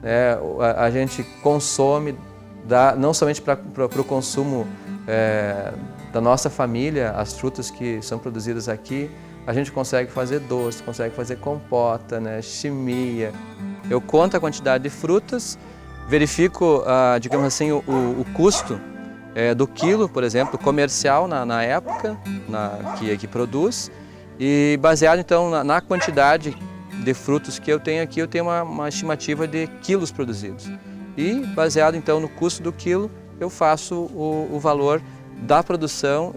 né, a gente consome, não somente para o consumo da nossa família, as frutas que são produzidas aqui, a gente consegue fazer doce, consegue fazer compota, né, chimia. Eu conto a quantidade de frutas, verifico, digamos assim, o custo do quilo, por exemplo, comercial na época que produz, e baseado então na quantidade de frutos que eu tenho aqui, eu tenho uma estimativa de quilos produzidos. E baseado então no custo do quilo, eu faço o valor da produção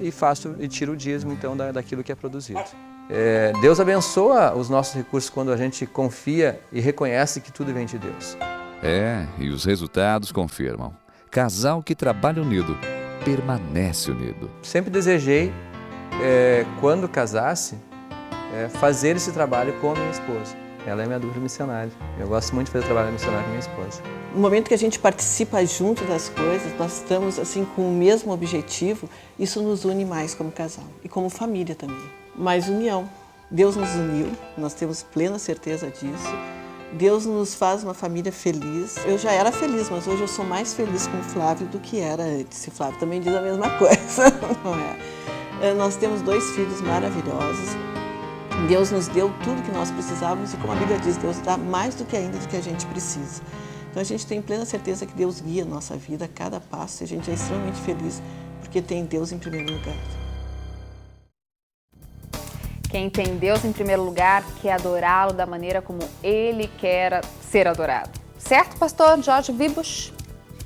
e tiro o dízimo então daquilo que é produzido. Deus abençoa os nossos recursos quando a gente confia e reconhece que tudo vem de Deus. E os resultados confirmam. Casal que trabalha unido, permanece unido. Sempre desejei, quando casasse, fazer esse trabalho com a minha esposa. Ela é minha dupla missionária. Eu gosto muito de fazer trabalho missionário com minha esposa. No momento que a gente participa junto das coisas, nós estamos assim com o mesmo objetivo, isso nos une mais como casal e como família também. Mais união. Deus nos uniu, nós temos plena certeza disso. Deus nos faz uma família feliz. Eu já era feliz, mas hoje eu sou mais feliz com o Flávio do que era antes. O Flávio também diz a mesma coisa, não é? Nós temos 2 filhos maravilhosos. Deus nos deu tudo que nós precisávamos e, como a Bíblia diz, Deus dá mais do que ainda do que a gente precisa. Então a gente tem plena certeza que Deus guia a nossa vida a cada passo e a gente é extremamente feliz porque tem Deus em primeiro lugar. Quem tem Deus em primeiro lugar quer adorá-lo da maneira como Ele quer ser adorado. Certo, pastor Jorge Vibos?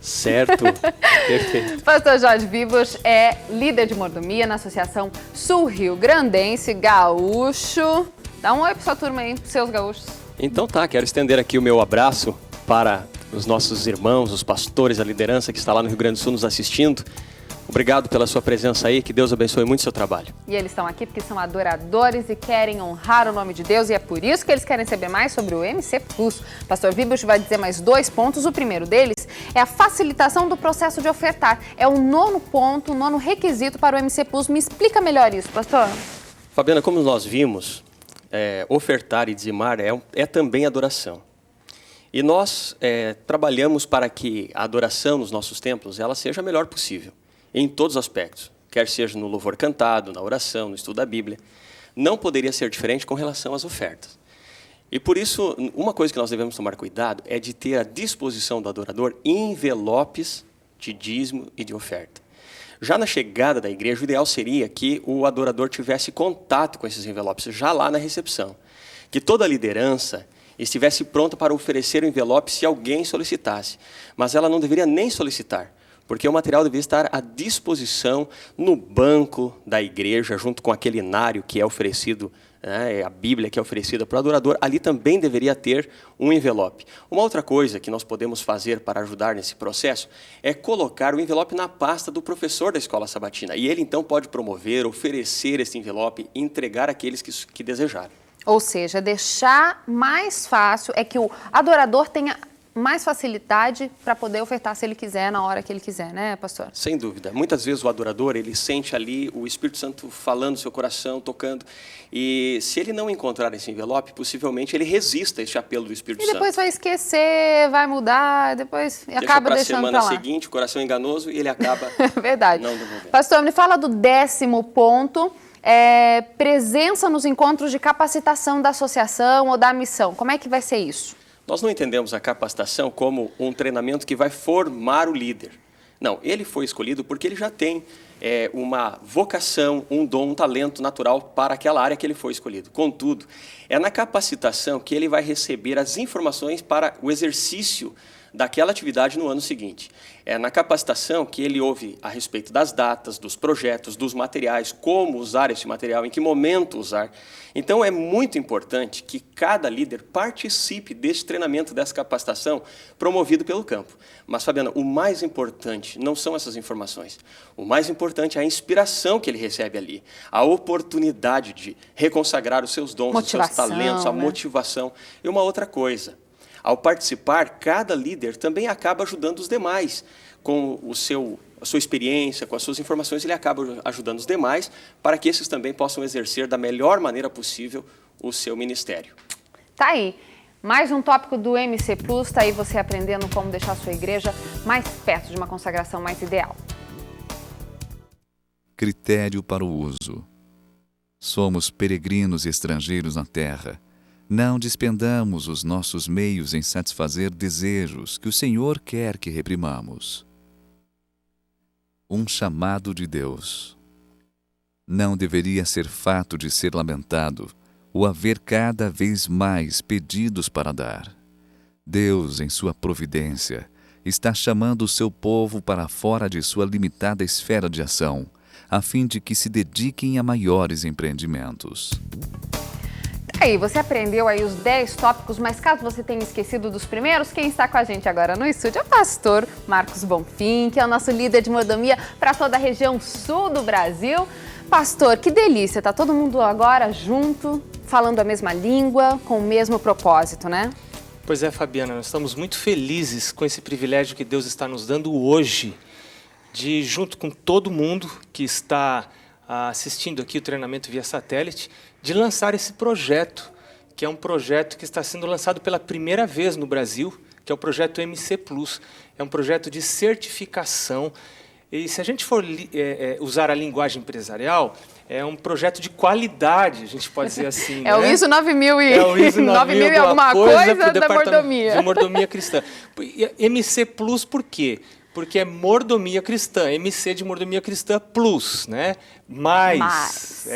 Certo, perfeito. Pastor Jorge Vibos é líder de mordomia na Associação Sul Rio Grandense Gaúcho. Dá um oi para sua turma aí, pros seus gaúchos. Então tá, quero estender aqui o meu abraço para os nossos irmãos, os pastores, a liderança que está lá no Rio Grande do Sul nos assistindo. Obrigado pela sua presença aí, que Deus abençoe muito o seu trabalho. E eles estão aqui porque são adoradores e querem honrar o nome de Deus, e é por isso que eles querem saber mais sobre o MC Plus. Pastor Vibos vai dizer mais 2 pontos. O primeiro deles é a facilitação do processo de ofertar. É o 9º ponto, o 9º requisito para o MC Plus. Me explica melhor isso, pastor. Fabiana, como nós vimos, ofertar e dizimar é também adoração. E nós trabalhamos para que a adoração nos nossos templos ela seja a melhor possível. Em todos os aspectos, quer seja no louvor cantado, na oração, no estudo da Bíblia. Não poderia ser diferente com relação às ofertas. E por isso, uma coisa que nós devemos tomar cuidado é de ter à disposição do adorador envelopes de dízimo e de oferta. Já na chegada da igreja, o ideal seria que o adorador tivesse contato com esses envelopes, já lá na recepção. Que toda a liderança estivesse pronta para oferecer o envelope se alguém solicitasse. Mas ela não deveria nem solicitar, porque o material deveria estar à disposição no banco da igreja, junto com aquele inário que é oferecido, a Bíblia que é oferecida para o adorador, ali também deveria ter um envelope. Uma outra coisa que nós podemos fazer para ajudar nesse processo é colocar o envelope na pasta do professor da escola sabatina. E ele então pode promover, oferecer esse envelope e entregar àqueles que desejarem. Ou seja, deixar mais fácil é que o adorador tenha mais facilidade para poder ofertar se ele quiser, na hora que ele quiser, né, pastor? Sem dúvida. Muitas vezes o adorador, ele sente ali o Espírito Santo falando no seu coração, tocando, e se ele não encontrar esse envelope, possivelmente ele resista a este apelo do Espírito Santo. E depois vai esquecer, vai mudar, depois acaba deixando para lá. Semana seguinte, o coração é enganoso e ele acaba Verdade. não devolvendo. Pastor, me fala do 10º ponto, presença nos encontros de capacitação da associação ou da missão. Como é que vai ser isso? Nós não entendemos a capacitação como um treinamento que vai formar o líder. Não, ele foi escolhido porque ele já tem uma vocação, um dom, um talento natural para aquela área que ele foi escolhido. Contudo, é na capacitação que ele vai receber as informações para o exercício daquela atividade no ano seguinte. É na capacitação que ele ouve a respeito das datas, dos projetos, dos materiais, como usar esse material, em que momento usar. Então, é muito importante que cada líder participe desse treinamento, dessa capacitação promovido pelo campo. Mas, Fabiana, o mais importante não são essas informações. O mais importante é a inspiração que ele recebe ali, a oportunidade de reconsagrar os seus dons, os seus talentos, a motivação. E uma outra coisa, ao participar, cada líder também acaba ajudando os demais. Com a sua experiência, com as suas informações, ele acaba ajudando os demais para que esses também possam exercer da melhor maneira possível o seu ministério. Tá aí. Mais um tópico do MC Plus, está aí você aprendendo como deixar a sua igreja mais perto de uma consagração mais ideal. Critério para o uso. Somos peregrinos e estrangeiros na terra. Não despendamos os nossos meios em satisfazer desejos que o Senhor quer que reprimamos. Um chamado de Deus. Não deveria ser fato de ser lamentado o haver cada vez mais pedidos para dar. Deus, em sua providência, está chamando o seu povo para fora de sua limitada esfera de ação, a fim de que se dediquem a maiores empreendimentos. Aí, você aprendeu aí os 10 tópicos, mas caso você tenha esquecido dos primeiros, quem está com a gente agora no estúdio é o pastor Marcos Bonfim, que é o nosso líder de mordomia para toda a região sul do Brasil. Pastor, que delícia, tá todo mundo agora junto, falando a mesma língua, com o mesmo propósito, né? Pois é, Fabiana, nós estamos muito felizes com esse privilégio que Deus está nos dando hoje, de, junto com todo mundo que está assistindo aqui o treinamento via satélite, de lançar esse projeto, que é um projeto que está sendo lançado pela primeira vez no Brasil, que é o projeto MC Plus. É um projeto de certificação. E se a gente for usar a linguagem empresarial, é um projeto de qualidade, a gente pode dizer assim. É, né? O ISO 9000 e... É o ISO 9000 e alguma coisa da mordomia. De mordomia cristã. MC Plus por quê? Porque é mordomia cristã, MC de mordomia cristã plus, né? Mais.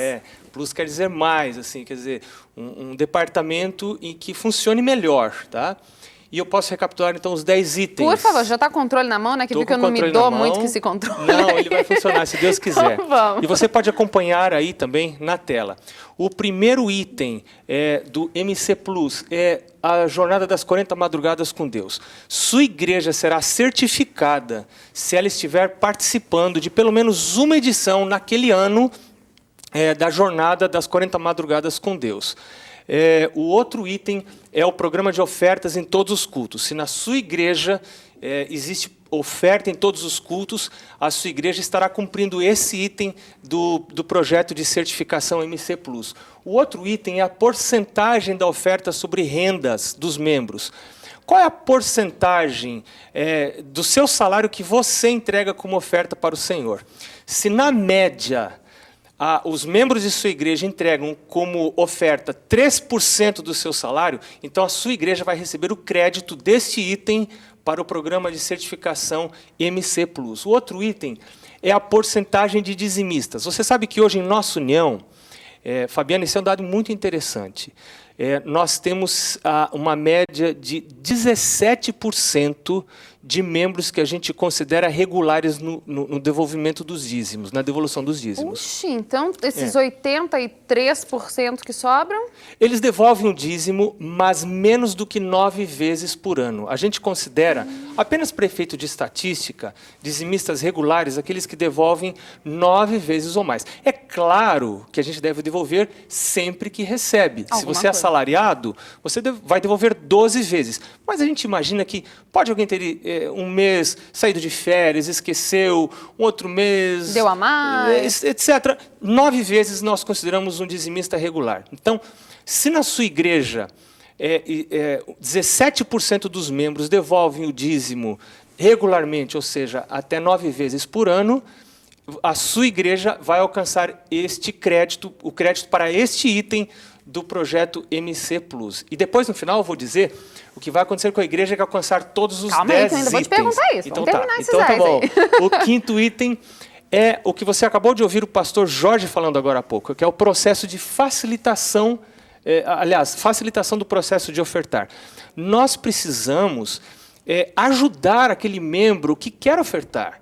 Plus quer dizer mais, assim, quer dizer, um departamento em que funcione melhor, tá? E eu posso recapitular, então, os 10 itens. Por favor, já está controle na mão, né? Que Tô viu que eu não me dou muito que se controle. Não, ele vai funcionar, se Deus quiser. Então, vamos. E você pode acompanhar aí também na tela. O primeiro item do MC Plus é a jornada das 40 madrugadas com Deus. Sua igreja será certificada se ela estiver participando de pelo menos uma edição naquele ano da jornada das 40 madrugadas com Deus. O outro item é o programa de ofertas em todos os cultos. Se na sua igreja existe oferta em todos os cultos, a sua igreja estará cumprindo esse item do projeto de certificação MC Plus. O outro item é a porcentagem da oferta sobre rendas dos membros. Qual é a porcentagem do seu salário que você entrega como oferta para o Senhor? Se na média os membros de sua igreja entregam como oferta 3% do seu salário, então a sua igreja vai receber o crédito deste item para o programa de certificação MC Plus. O outro item é a porcentagem de dizimistas. Você sabe que hoje em nossa união, Fabiana, esse é um dado muito interessante. Nós temos uma média de 17% de membros que a gente considera regulares no devolvimento dos dízimos, na devolução dos dízimos. Oxi, então esses 83% que sobram? Eles devolvem o dízimo, mas menos do que 9 vezes por ano. A gente considera, apenas para efeito de estatística, dizimistas regulares, aqueles que devolvem 9 vezes ou mais. É claro que a gente deve devolver sempre que recebe. Se você é assalariado, você vai devolver 12 vezes. Mas a gente imagina que pode alguém ter um mês saído de férias, esqueceu, um outro mês... Deu a mais. Etc. 9 vezes nós consideramos um dizimista regular. Então, se na sua igreja 17% dos membros devolvem o dízimo regularmente, ou seja, até 9 vezes por ano, a sua igreja vai alcançar este crédito, o crédito para este item do projeto MC Plus. E depois, no final, eu vou dizer o que vai acontecer com a igreja que alcançar todos os 10 itens. Calma aí, que eu ainda vou te perguntar isso. Então, vamos terminar esses então 10 tá bom. aí. O quinto item é o que você acabou de ouvir o pastor Jorge falando agora há pouco, que é o processo de facilitação, facilitação do processo de ofertar. Nós precisamos ajudar aquele membro que quer ofertar.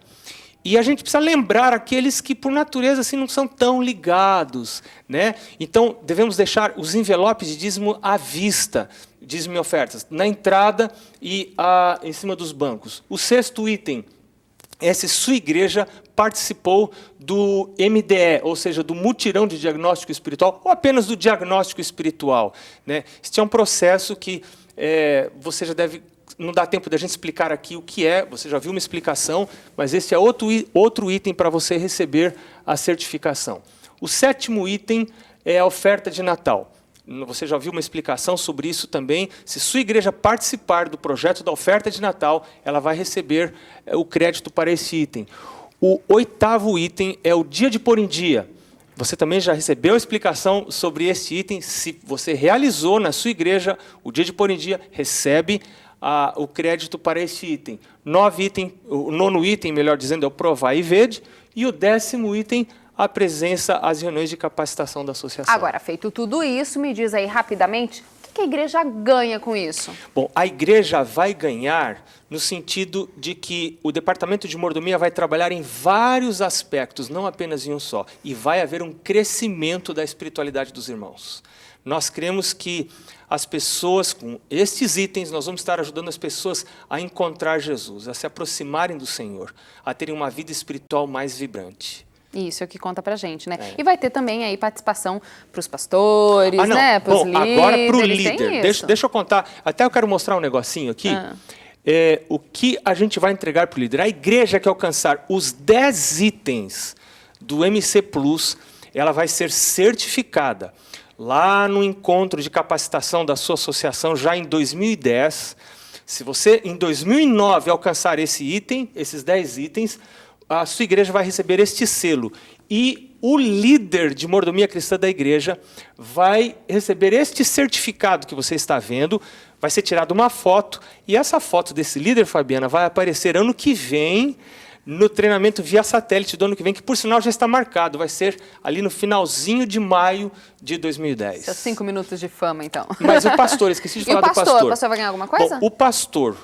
E a gente precisa lembrar aqueles que, por natureza, assim, não são tão ligados, né? Então, devemos deixar os envelopes de dízimo à vista, dízimo e ofertas, na entrada e em cima dos bancos. O sexto item é se sua igreja participou do MDE, ou seja, do mutirão de diagnóstico espiritual, ou apenas do diagnóstico espiritual, né? Este é um processo que você já deve... Não dá tempo da gente explicar aqui o que é, você já viu uma explicação, mas esse é outro item para você receber a certificação. O sétimo item é a oferta de Natal. você já viu uma explicação sobre isso também. Se sua igreja participar do projeto da oferta de Natal, ela vai receber o crédito para esse item. O 8º item é o dia de pôr em dia. Você também já recebeu a explicação sobre esse item. Se você realizou na sua igreja o dia de pôr em dia, recebe o crédito para esse item. O 9º item, melhor dizendo, é o Provai e Vede. E o 10º item, a presença às reuniões de capacitação da associação. Agora, feito tudo isso, me diz aí rapidamente, o que a igreja ganha com isso? Bom, a igreja vai ganhar no sentido de que o departamento de mordomia vai trabalhar em vários aspectos, não apenas em um só. E vai haver um crescimento da espiritualidade dos irmãos. Nós cremos que as pessoas, com estes itens, nós vamos estar ajudando as pessoas a encontrar Jesus, a se aproximarem do Senhor, a terem uma vida espiritual mais vibrante. Isso é o que conta pra gente, né? E vai ter também aí participação para os pastores, né? Para os líderes. Agora para o líder. Deixa eu contar. Até eu quero mostrar um negocinho aqui. O que a gente vai entregar para o líder. A igreja que alcançar os 10 itens do MC Plus, ela vai ser certificada. Lá no encontro de capacitação da sua associação, já em 2010, se você em 2009 alcançar esse item, esses 10 itens, a sua igreja vai receber este selo. E o líder de mordomia cristã da igreja vai receber este certificado que você está vendo, vai ser tirada uma foto, e essa foto desse líder, Fabiana, vai aparecer ano que vem, no treinamento via satélite do ano que vem, que por sinal já está marcado, vai ser ali no finalzinho de maio de 2010. Seus 5 minutos de fama, então. Mas o pastor, esqueci de falar do pastor. O pastor vai ganhar alguma coisa? Bom, o pastor,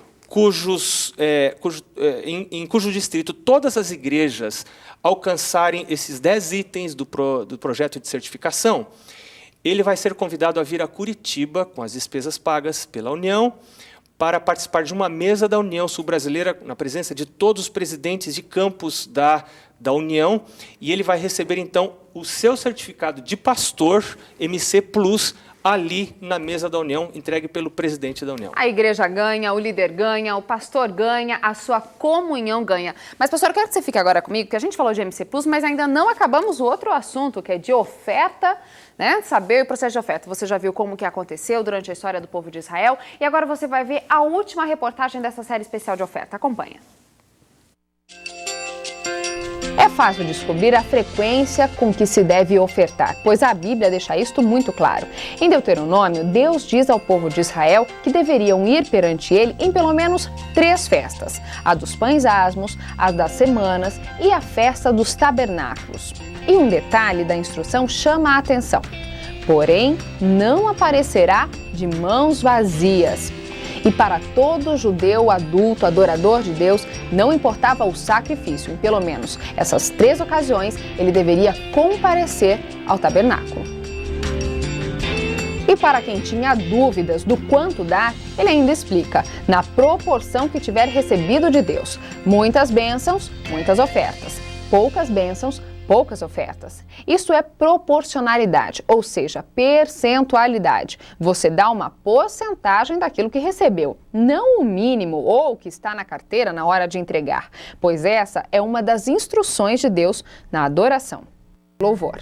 em cujo distrito todas as igrejas alcançarem esses 10 itens do projeto de certificação, ele vai ser convidado a vir a Curitiba, com as despesas pagas pela União, para participar de uma mesa da União Sul-Brasileira, na presença de todos os presidentes de campos da União, e ele vai receber, então, o seu certificado de pastor MC Plus, ali na mesa da União, entregue pelo presidente da União. A igreja ganha, o líder ganha, o pastor ganha, a sua comunhão ganha. Mas, pastor, eu quero que você fique agora comigo, que a gente falou de MC Plus, mas ainda não acabamos o outro assunto, que é de oferta, né? Saber o processo de oferta. Você já viu como que aconteceu durante a história do povo de Israel, e agora você vai ver a última reportagem dessa série especial de oferta. Acompanha. É fácil descobrir a frequência com que se deve ofertar, pois a Bíblia deixa isto muito claro. Em Deuteronômio, Deus diz ao povo de Israel que deveriam ir perante ele em pelo menos 3 festas: a dos pães asmos, a das semanas e a festa dos tabernáculos. E um detalhe da instrução chama a atenção: porém, não aparecerá de mãos vazias. E para todo judeu adulto, adorador de Deus, não importava o sacrifício. Em pelo menos essas 3 ocasiões, ele deveria comparecer ao tabernáculo. E para quem tinha dúvidas do quanto dar, ele ainda explica: na proporção que tiver recebido de Deus. Muitas bênçãos, muitas ofertas. Poucas bênçãos, poucas ofertas. Isso é proporcionalidade, ou seja, percentualidade. Você dá uma porcentagem daquilo que recebeu, não o mínimo ou o que está na carteira na hora de entregar, pois essa é uma das instruções de Deus na adoração. Louvor.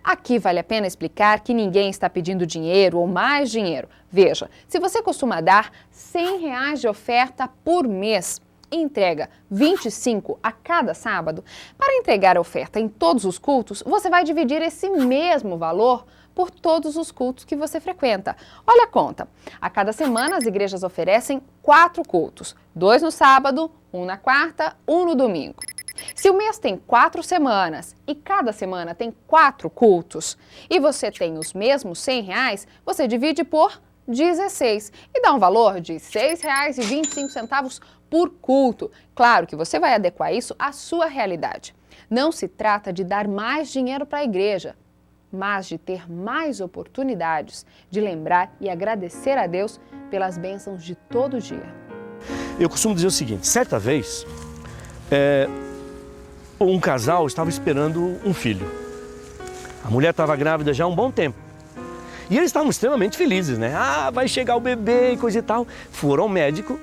Aqui vale a pena explicar que ninguém está pedindo dinheiro ou mais dinheiro. Veja, se você costuma dar R$100 de oferta por mês, entrega 25 a cada sábado, para entregar a oferta em todos os cultos, você vai dividir esse mesmo valor por todos os cultos que você frequenta. Olha a conta. A cada semana as igrejas oferecem 4 cultos, 2 no sábado, 1 na quarta, 1 no domingo. Se o mês tem 4 semanas e cada semana tem 4 cultos e você tem os mesmos R$100, você divide por 16 e dá um valor de R$ 6,25 por culto. Claro que você vai adequar isso à sua realidade. Não se trata de dar mais dinheiro para a igreja, mas de ter mais oportunidades de lembrar e agradecer a Deus pelas bênçãos de todo dia. Eu costumo dizer o seguinte: certa vez, um casal estava esperando um filho. A mulher estava grávida já há um bom tempo. E eles estavam extremamente felizes, né? Ah, vai chegar o bebê e coisa e tal. Foram ao médico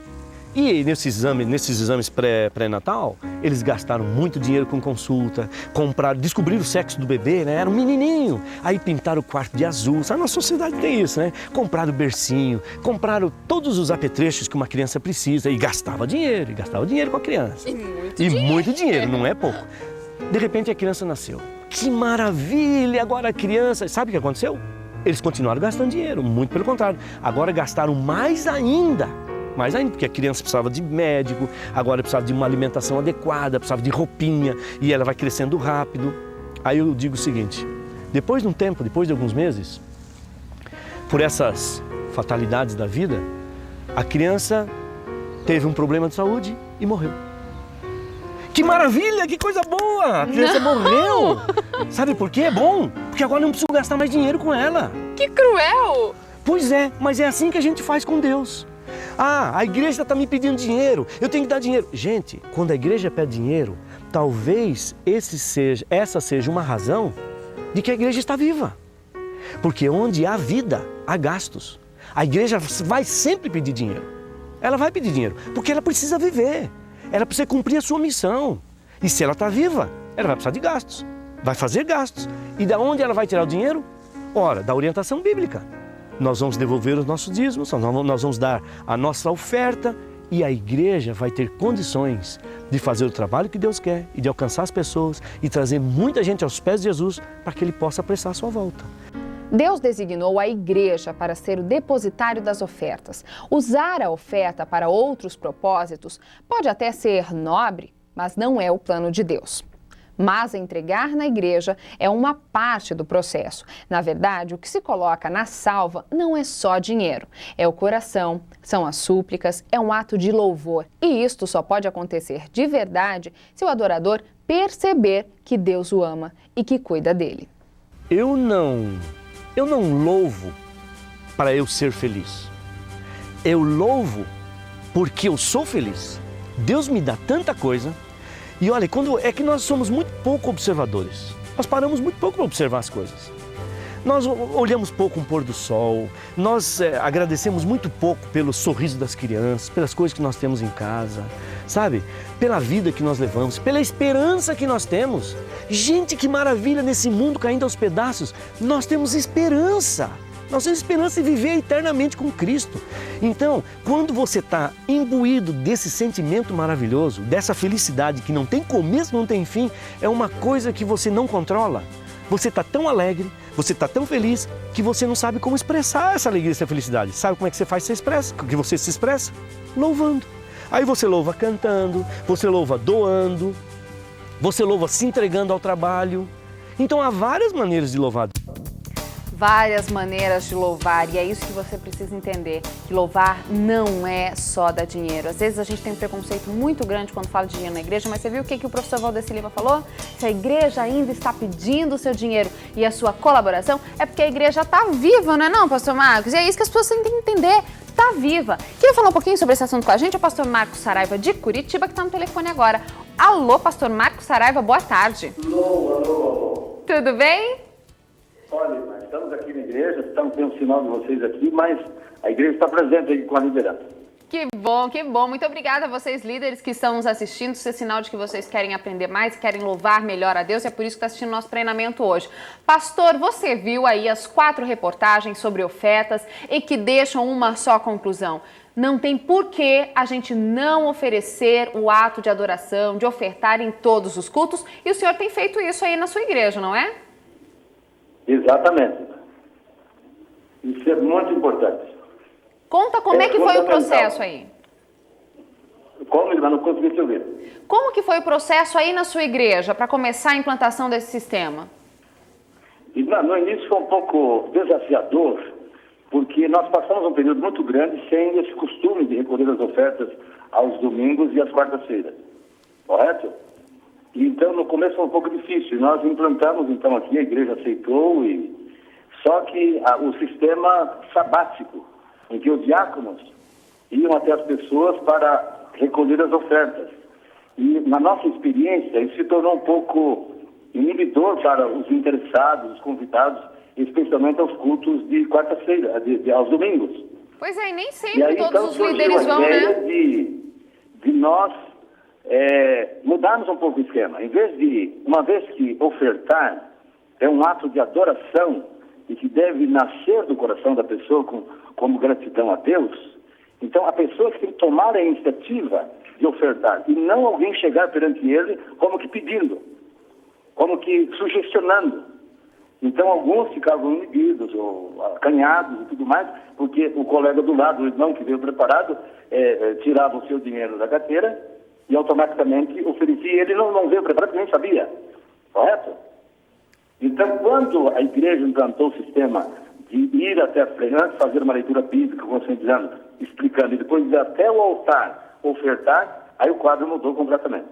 E nesses exames pré-natal, eles gastaram muito dinheiro com consulta, descobriram o sexo do bebê, né? Era um menininho. Aí pintaram o quarto de azul. Sabe, na sociedade tem isso, né? Compraram bercinho, compraram todos os apetrechos que uma criança precisa e gastava dinheiro com a criança. E muito dinheiro, não é pouco. De repente a criança nasceu. Que maravilha! Agora a criança... Sabe o que aconteceu? Eles continuaram gastando dinheiro, muito pelo contrário. Agora gastaram mais ainda, porque a criança precisava de médico, agora precisava de uma alimentação adequada, precisava de roupinha, e ela vai crescendo rápido. Aí eu digo o seguinte, depois de um tempo, depois de alguns meses, por essas fatalidades da vida, a criança teve um problema de saúde e morreu. Que maravilha, que coisa boa! A criança morreu! Sabe por quê? É bom, porque agora não preciso gastar mais dinheiro com ela. Que cruel! Pois é, mas é assim que a gente faz com Deus. Ah, a igreja está me pedindo dinheiro, eu tenho que dar dinheiro. Gente, quando a igreja pede dinheiro, talvez essa seja uma razão de que a igreja está viva. Porque onde há vida, há gastos. A igreja vai sempre pedir dinheiro. Ela vai pedir dinheiro, porque ela precisa viver. Ela precisa cumprir a sua missão. E se ela está viva, ela vai precisar de gastos. Vai fazer gastos. E da onde ela vai tirar o dinheiro? Ora, da orientação bíblica. Nós vamos devolver os nossos dízimos, nós vamos dar a nossa oferta e a igreja vai ter condições de fazer o trabalho que Deus quer e de alcançar as pessoas e trazer muita gente aos pés de Jesus para que Ele possa apressar a sua volta. Deus designou a igreja para ser o depositário das ofertas. Usar a oferta para outros propósitos pode até ser nobre, mas não é o plano de Deus. Mas entregar na igreja é uma parte do processo. Na verdade, o que se coloca na salva não é só dinheiro. É o coração, são as súplicas, é um ato de louvor. E isto só pode acontecer de verdade se o adorador perceber que Deus o ama e que cuida dele. Eu não louvo para eu ser feliz. Eu louvo porque eu sou feliz. Deus me dá tanta coisa. E olha, é que nós somos muito pouco observadores. Nós paramos muito pouco para observar as coisas. Nós olhamos pouco um pôr do sol, nós agradecemos muito pouco pelo sorriso das crianças, pelas coisas que nós temos em casa, sabe? Pela vida que nós levamos, pela esperança que nós temos. Gente, que maravilha, nesse mundo caindo aos pedaços, nós temos esperança. Nós temos esperança de viver eternamente com Cristo. Então, quando você está imbuído desse sentimento maravilhoso, dessa felicidade que não tem começo, não tem fim, é uma coisa que você não controla. Você está tão alegre, você está tão feliz, que você não sabe como expressar essa alegria, essa felicidade. Sabe como é que você faz, que você se expressa? Louvando. Aí você louva cantando, você louva doando, você louva se entregando ao trabalho. Então há várias maneiras de louvar. Várias maneiras de louvar, e é isso que você precisa entender, que louvar não é só dar dinheiro. Às vezes a gente tem um preconceito muito grande quando fala de dinheiro na igreja, mas você viu o que o professor Valdeci Lima falou? Se a igreja ainda está pedindo o seu dinheiro e a sua colaboração, é porque a igreja está viva, não é não, pastor Marcos? E é isso que as pessoas têm que entender, está viva. Quem vai falar um pouquinho sobre esse assunto com a gente é o pastor Marcos Saraiva, de Curitiba, que está no telefone agora. Alô, pastor Marcos Saraiva, boa tarde. Alô. Tudo bem? Olha, nós estamos aqui na igreja, estamos tendo um sinal de vocês aqui, mas a igreja está presente aí com a liderança. Que bom, que bom. Muito obrigada a vocês, líderes, que estão nos assistindo. Isso é sinal de que vocês querem aprender mais, querem louvar melhor a Deus, e é por isso que está assistindo o nosso treinamento hoje. Pastor, você viu aí as 4 reportagens sobre ofertas e que deixam uma só conclusão. Não tem por que a gente não oferecer o ato de adoração, de ofertar em todos os cultos, e o senhor tem feito isso aí na sua igreja, não é? Exatamente. Isso é muito importante. Conta como é que foi o processo aí. Como, irmã? Não consegui te ouvir. Como que foi o processo aí na sua igreja para começar a implantação desse sistema? Irmã, no início foi um pouco desafiador, porque nós passamos um período muito grande sem esse costume de recolher as ofertas aos domingos e às quartas-feiras. Correto? Então, no começo foi um pouco difícil. Nós implantamos, então, aqui, a igreja aceitou, só que o sistema sabático, em que os diáconos iam até as pessoas para recolher as ofertas. E, na nossa experiência, isso se tornou um pouco inibidor para os interessados, os convidados, especialmente aos cultos de quarta-feira, aos domingos. Pois é, e nem sempre todos os líderes vão, né? nós mudarmos um pouco o esquema. Uma vez que ofertar é um ato de adoração e que deve nascer do coração da pessoa como gratidão a Deus, então a pessoa que tem que tomar a iniciativa de ofertar e não alguém chegar perante ele como que pedindo, como que sugestionando. Então alguns ficavam inibidos ou acanhados e tudo mais, porque o colega do lado, o irmão que veio preparado, tirava o seu dinheiro da carteira e automaticamente oferecia. Ele não veio preparado, nem sabia, correto? Então, quando a igreja implantou o sistema de ir até a frente, antes fazer uma leitura bíblica, como você dizendo, explicando, e depois ir até o altar ofertar, aí o quadro mudou completamente.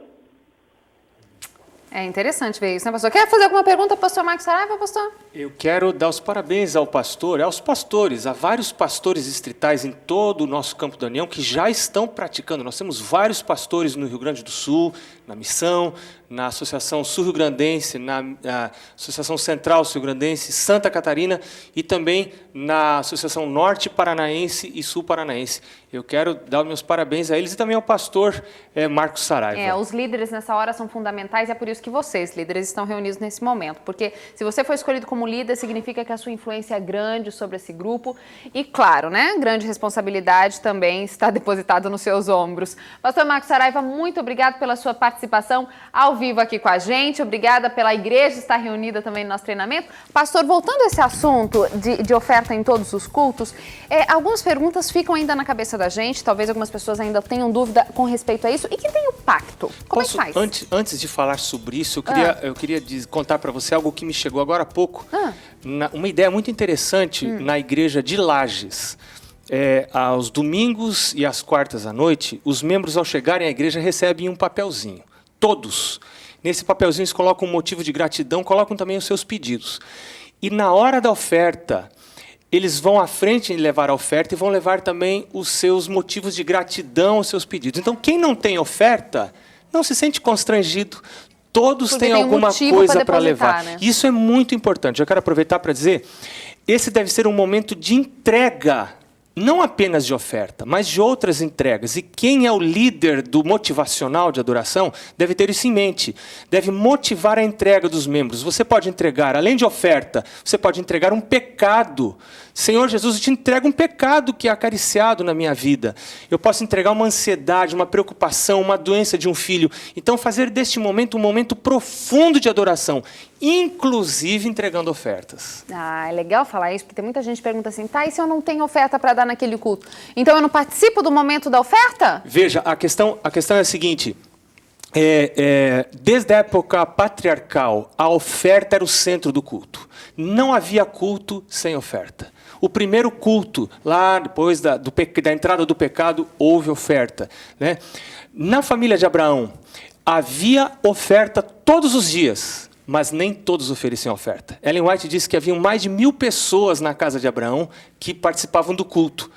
É interessante ver isso, né, pastor? Quer fazer alguma pergunta, pastor Marcos Saraiva, pastor? Eu quero dar os parabéns ao pastor, aos pastores, a vários pastores distritais em todo o nosso Campo da União que já estão praticando. Nós temos vários pastores no Rio Grande do Sul, na Missão, na Associação Sul-Rio-Grandense, na Associação Central Sul-Rio-Grandense, Santa Catarina e também na Associação Norte Paranaense e Sul Paranaense. Eu quero dar meus parabéns a eles e também ao pastor Marcos Saraiva. Os líderes nessa hora são fundamentais e é por isso que vocês, líderes, estão reunidos nesse momento. Porque se você foi escolhido como líder, significa que a sua influência é grande sobre esse grupo e, claro, né, grande responsabilidade também está depositada nos seus ombros. Pastor Marcos Saraiva, muito obrigado pela sua participação ao vivo aqui com a gente. Obrigada pela igreja estar reunida também no nosso treinamento. Pastor, voltando a esse assunto de oferta em todos os cultos, algumas perguntas ficam ainda na cabeça da gente, talvez algumas pessoas ainda tenham dúvida com respeito a isso. E quem tem o pacto? Como é que faz? Antes de falar sobre isso, eu queria contar para você algo que me chegou agora há pouco. Uma ideia muito interessante na igreja de Lages. Aos domingos e às quartas à noite, os membros, ao chegarem à igreja, recebem um papelzinho. Todos. Nesse papelzinho eles colocam um motivo de gratidão, colocam também os seus pedidos. E na hora da oferta, eles vão à frente em levar a oferta e vão levar também os seus motivos de gratidão, os seus pedidos. Então, quem não tem oferta, não se sente constrangido. Todos têm alguma coisa para levar. Né? Isso é muito importante. Eu quero aproveitar para dizer, esse deve ser um momento de entrega, não apenas de oferta, mas de outras entregas. E quem é o líder do motivacional de adoração deve ter isso em mente. Deve motivar a entrega dos membros. Você pode entregar, além de oferta, você pode entregar um pecado. Senhor Jesus, eu te entrego um pecado que é acariciado na minha vida. Eu posso entregar uma ansiedade, uma preocupação, uma doença de um filho. Então, fazer deste momento um momento profundo de adoração, inclusive entregando ofertas. É legal falar isso, porque tem muita gente que pergunta assim, e se eu não tenho oferta para dar naquele culto? Então, eu não participo do momento da oferta? Veja, a questão é a seguinte... desde a época patriarcal, a oferta era o centro do culto. Não havia culto sem oferta. O primeiro culto, lá depois da entrada do pecado, houve oferta. Né? Na família de Abraão, havia oferta todos os dias, mas nem todos ofereciam oferta. Ellen White disse que haviam mais de 1000 pessoas na casa de Abraão que participavam do culto.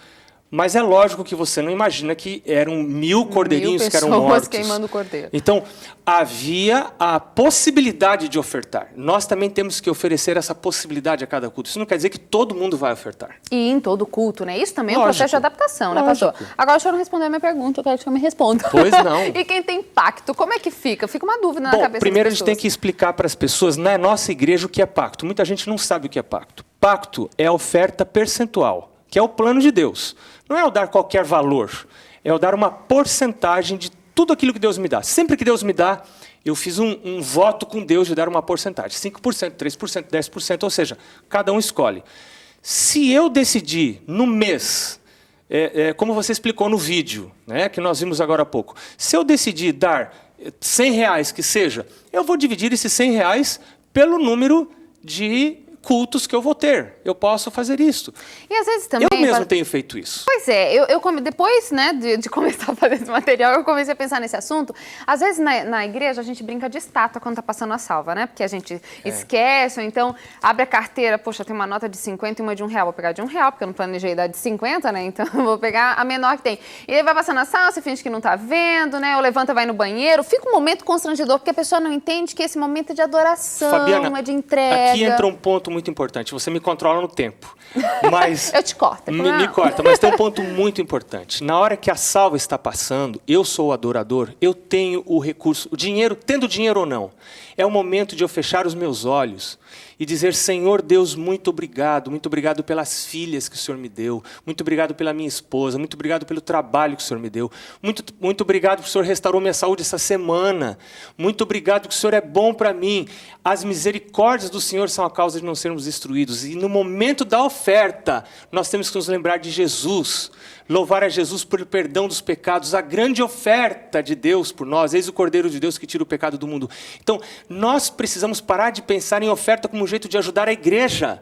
Mas é lógico que você não imagina que eram 1000 cordeirinhos que eram mortos. Queimando cordeiro. Então, havia a possibilidade de ofertar. Nós também temos que oferecer essa possibilidade a cada culto. Isso não quer dizer que todo mundo vai ofertar. E em todo culto, né? Isso também é um processo de adaptação, né, pastor? Agora, deixa eu não responder a minha pergunta, eu quero que você me responda. Pois não. E quem tem pacto, como é que fica? Fica uma dúvida na cabeça das pessoas. Primeiro a gente tem que explicar para as pessoas, na nossa igreja, o que é pacto. Muita gente não sabe o que é pacto. Pacto é a oferta percentual, que é o plano de Deus. Não é eu dar qualquer valor, é eu dar uma porcentagem de tudo aquilo que Deus me dá. Sempre que Deus me dá, eu fiz um voto com Deus de dar uma porcentagem. 5%, 3%, 10%, ou seja, cada um escolhe. Se eu decidir no mês, como você explicou no vídeo, né, que nós vimos agora há pouco, se eu decidir dar R$100 que seja, eu vou dividir esses R$100 pelo número de cultos que eu vou ter. Eu posso fazer isso. E às vezes também... Eu mesmo tenho feito isso. Pois é, depois, né, de começar a fazer esse material, eu comecei a pensar nesse assunto. Às vezes na igreja a gente brinca de estátua quando tá passando a salva, né? Porque a gente esquece, ou então abre a carteira, poxa, tem uma nota de 50 e uma de R$1. Vou pegar de R$1, porque eu não planejei dar de 50, né? Então eu vou pegar a menor que tem. E aí vai passando a salva, você finge que não tá vendo, né? Ou levanta, vai no banheiro. Fica um momento constrangedor, porque a pessoa não entende que esse momento é de adoração, Fabiana, é de entrega. Aqui entra um ponto muito importante. Você me controla no tempo. Mas Eu te corto. me corta, mas tem um ponto muito importante. Na hora que a salva está passando, eu sou o adorador, eu tenho o recurso, o dinheiro, tendo dinheiro ou não, é o momento de eu fechar os meus olhos e dizer: Senhor Deus, muito obrigado pelas filhas que o Senhor me deu, muito obrigado pela minha esposa, muito obrigado pelo trabalho que o Senhor me deu, muito obrigado que o Senhor restaurou minha saúde essa semana, muito obrigado que o Senhor é bom para mim. As misericórdias do Senhor são a causa de não sermos destruídos. E no momento da oferta, nós temos que nos lembrar de Jesus, louvar a Jesus pelo perdão dos pecados, a grande oferta de Deus por nós, eis o Cordeiro de Deus que tira o pecado do mundo. Então, nós precisamos parar de pensar em oferta como um jeito de ajudar a igreja.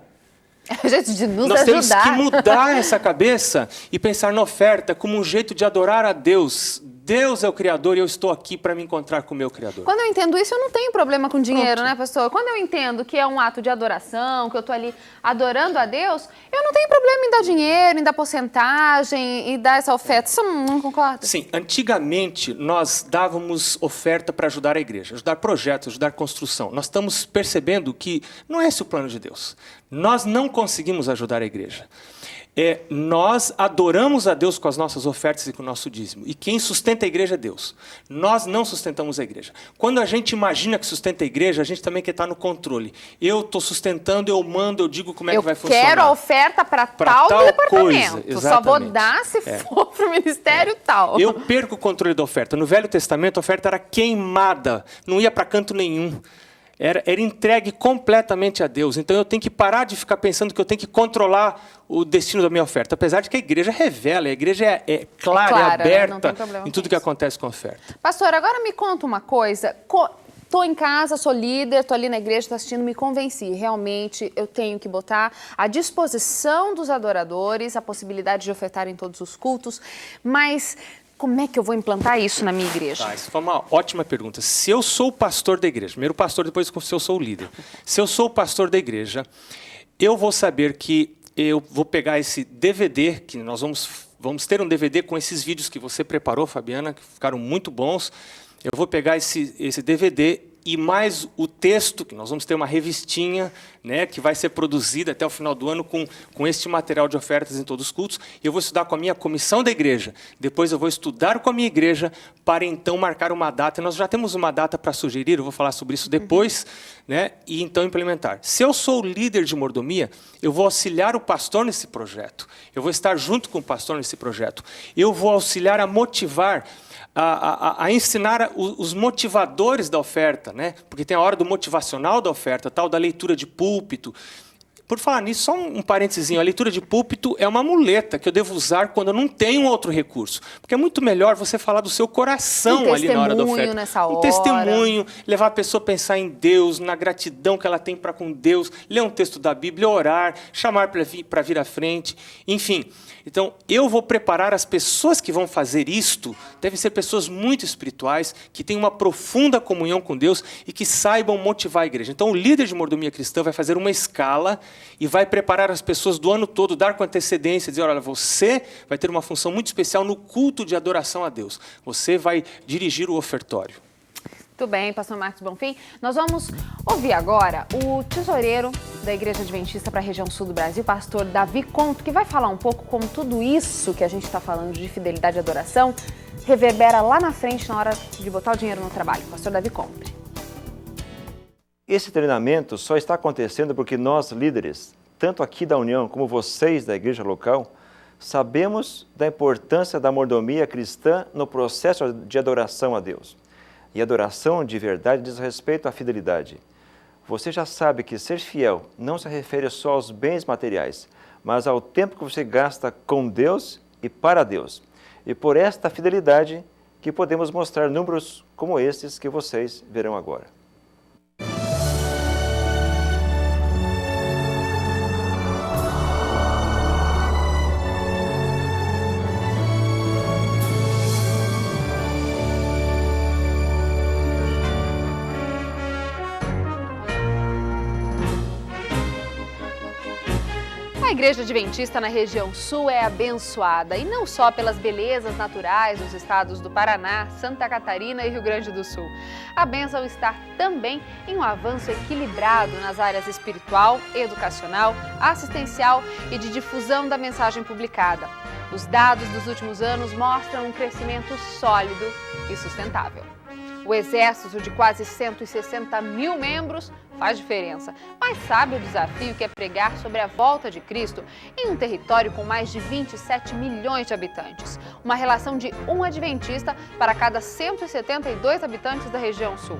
É o jeito de nos Nós ajudar. temos que mudar essa cabeça e pensar na oferta como um jeito de adorar a Deus. Deus é o Criador e eu estou aqui para me encontrar com o meu Criador. Quando eu entendo isso, eu não tenho problema com dinheiro, né, pastor? Quando eu entendo que é um ato de adoração, que eu estou ali adorando a Deus, eu não tenho problema em dar dinheiro, em dar porcentagem, em dar essa oferta. Você não concorda? Sim, antigamente nós dávamos oferta para ajudar a igreja, ajudar projetos, ajudar construção. Nós estamos percebendo que não é esse o plano de Deus. Nós não conseguimos ajudar a igreja. Nós adoramos a Deus com as nossas ofertas e com o nosso dízimo. E quem sustenta a igreja é Deus. Nós não sustentamos a igreja. Quando a gente imagina que sustenta a igreja, a gente também quer estar no controle. Eu estou sustentando, eu mando, eu digo como é que vai funcionar. Eu quero a oferta para tal departamento. Coisa, só vou dar se for para o ministério tal. Eu perco o controle da oferta. No Velho Testamento, a oferta era queimada. Não ia para canto nenhum. Era entregue completamente a Deus. Então eu tenho que parar de ficar pensando que eu tenho que controlar o destino da minha oferta. Apesar de que a igreja revela, a igreja é clara, é aberta em tudo que acontece com a oferta. Pastor, agora me conta uma coisa. Estou em casa, sou líder, estou ali na igreja, estou assistindo, me convenci. Realmente eu tenho que botar à disposição dos adoradores a possibilidade de ofertar em todos os cultos, mas como é que eu vou implantar isso na minha igreja? Isso foi uma ótima pergunta. Se eu sou o pastor da igreja, primeiro pastor, depois se eu sou o líder. Se eu sou o pastor da igreja, eu vou saber que eu vou pegar esse DVD, que nós vamos ter um DVD com esses vídeos que você preparou, Fabiana, que ficaram muito bons. Eu vou pegar esse DVD e mais o texto, que nós vamos ter uma revistinha, né, que vai ser produzida até o final do ano com este material de ofertas em todos os cultos. Eu vou estudar com a minha comissão da igreja. Depois eu vou estudar com a minha igreja para então marcar uma data. Nós já temos uma data para sugerir, eu vou falar sobre isso depois, né, e então implementar. Se eu sou o líder de mordomia, eu vou auxiliar o pastor nesse projeto. Eu vou estar junto com o pastor nesse projeto. Eu vou auxiliar a motivar, a ensinar os motivadores da oferta, né? Porque tem a hora do motivacional da oferta, tal, da leitura de púlpito. Por falar nisso, só um parentezinho, a leitura de púlpito é uma muleta que eu devo usar quando eu não tenho outro recurso. Porque é muito melhor você falar do seu coração ali na hora da oferta. Nessa hora. Um testemunho, levar a pessoa a pensar em Deus, na gratidão que ela tem para com Deus, ler um texto da Bíblia, orar, chamar para vir à frente, enfim. Então, eu vou preparar as pessoas que vão fazer isto, devem ser pessoas muito espirituais, que têm uma profunda comunhão com Deus e que saibam motivar a igreja. Então, o líder de mordomia cristã vai fazer uma escala e vai preparar as pessoas do ano todo, dar com antecedência, dizer: olha, você vai ter uma função muito especial no culto de adoração a Deus. Você vai dirigir o ofertório. Muito bem, pastor Marcos Bonfim. Nós vamos ouvir agora o tesoureiro da Igreja Adventista para a região sul do Brasil, pastor Davi Conto, que vai falar um pouco como tudo isso que a gente está falando de fidelidade e adoração reverbera lá na frente na hora de botar o dinheiro no trabalho. Pastor Davi Conto. Esse treinamento só está acontecendo porque nós, líderes, tanto aqui da União como vocês da igreja local, sabemos da importância da mordomia cristã no processo de adoração a Deus. E adoração de verdade diz respeito à fidelidade. Você já sabe que ser fiel não se refere só aos bens materiais, mas ao tempo que você gasta com Deus e para Deus. E por esta fidelidade que podemos mostrar números como estes que vocês verão agora. Igreja Adventista na região sul é abençoada, e não só pelas belezas naturais dos estados do Paraná, Santa Catarina e Rio Grande do Sul. A bênção está também em um avanço equilibrado nas áreas espiritual, educacional, assistencial e de difusão da mensagem publicada. Os dados dos últimos anos mostram um crescimento sólido e sustentável. O exército de quase 160 mil membros faz diferença, mas sabe o desafio que é pregar sobre a volta de Cristo em um território com mais de 27 milhões de habitantes. Uma relação de um adventista para cada 172 habitantes da região sul.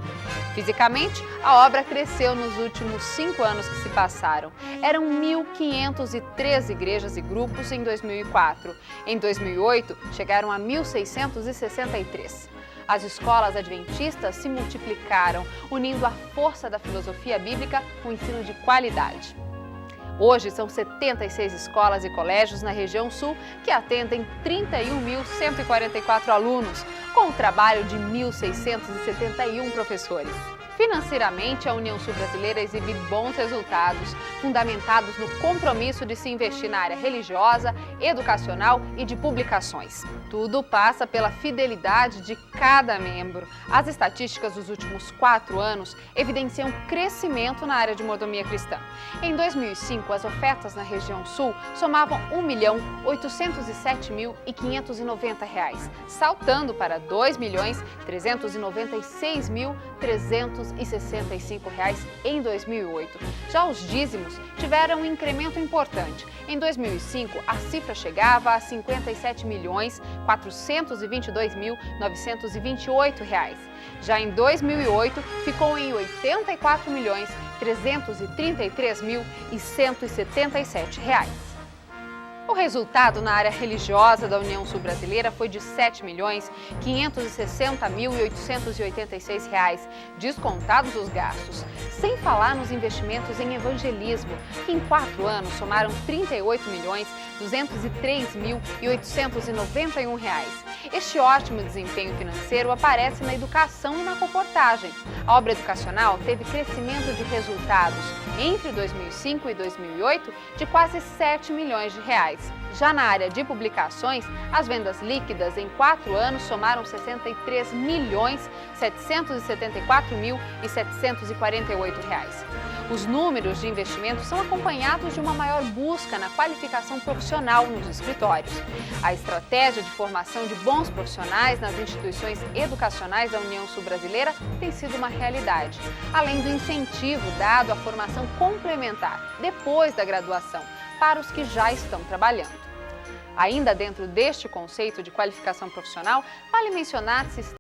Fisicamente, a obra cresceu nos últimos 5 anos que se passaram. Eram 1.513 igrejas e grupos em 2004. Em 2008, chegaram a 1.663. As escolas adventistas se multiplicaram, unindo a força da filosofia bíblica com o ensino de qualidade. Hoje, são 76 escolas e colégios na região sul que atendem 31.144 alunos, com o trabalho de 1.671 professores. Financeiramente, a União Sul Brasileira exibe bons resultados, fundamentados no compromisso de se investir na área religiosa, educacional e de publicações. Tudo passa pela fidelidade de cada membro. As estatísticas dos últimos 4 anos evidenciam crescimento na área de mordomia cristã. Em 2005, as ofertas na região sul somavam R$ 1.807.590, saltando para R$ 2.396.365 em 2008. Já os dízimos tiveram um incremento importante. Em 2005, a cifra chegava a R$ 57.422.928. Já em 2008, ficou em R$ 84.333.177. O resultado na área religiosa da União Sul Brasileira foi de R$ 7.560.886, descontados os gastos, sem falar nos investimentos em evangelismo, que em 4 anos somaram R$ 38.203.891. Este ótimo desempenho financeiro aparece na educação e na comportagem. A obra educacional teve crescimento de resultados entre 2005 e 2008 de quase R$ 7 milhões. Já na área de publicações, as vendas líquidas em 4 anos somaram R$ 63.774.748. Os números de investimento são acompanhados de uma maior busca na qualificação profissional nos escritórios. A estratégia de formação de bons profissionais nas instituições educacionais da União Sul Brasileira tem sido uma realidade, além do incentivo dado à formação complementar depois da graduação para os que já estão trabalhando. Ainda dentro deste conceito de qualificação profissional, vale mencionar